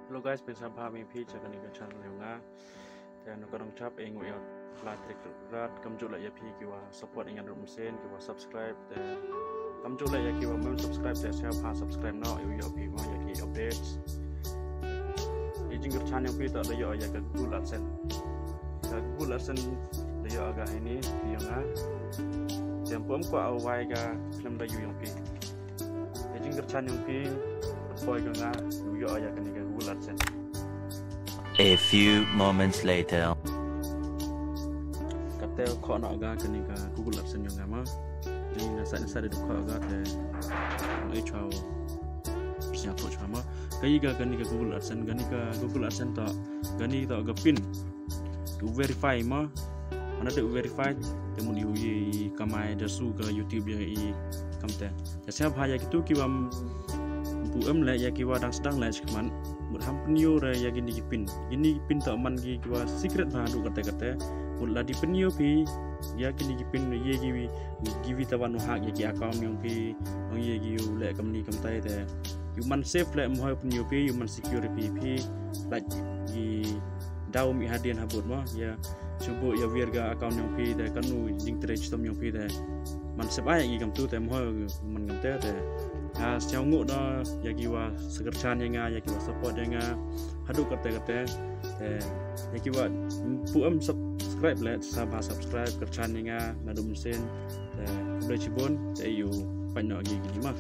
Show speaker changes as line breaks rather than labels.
Hello guys, bersama kami Jaga Nika channel yang dan kadang cap ingin ya latrik rat kamjula ya kiwa support ingin rum sen kiwa subscribe dan kamjula ya kiwa mau subscribe dan siapa subscribe no ya kiwa ya ki updates ijing channel yang tak ada ya ke Google AdSense ya agak ini yang yang pun ko awai ga film da yang pi ijing channel yang boy ga ya ya ke Google AdSense.
A few moments later.
Kata kau nak agak kini ke Google AdSense yang lama, jadi nasa ada kau agak te, mengai cau, siapa tu cama, kaya agak kini ke Google AdSense tak, kini tak agak pin, tu verify mah, mana tu verify, temu diuji kamai dasu ke YouTube ya i kamte, jadi siapa yang itu kiwam buam lah ya kiwa sedang lah cuman berhampir ya gini pin tak man kiwa secret baru kata mula di penio pi ya gini pin ye givi tawan hak ya ki account yang pi ye giu le kamni kamtai te human safe le mohon penio pi human security pi like di daum mi hadian habut mah ya coba ya virga account yang pi te kanu jing trade sistem yang pi te man safe ai gi kam tu te mohon man kamtai te sejauh nguk dah ya kiwa segercan yang ya kiwa support yang hadu kata ya kiwa puam subscribe lah sama subscribe kercan yang nadu mesin boleh cibun saya banyak lagi gini mah.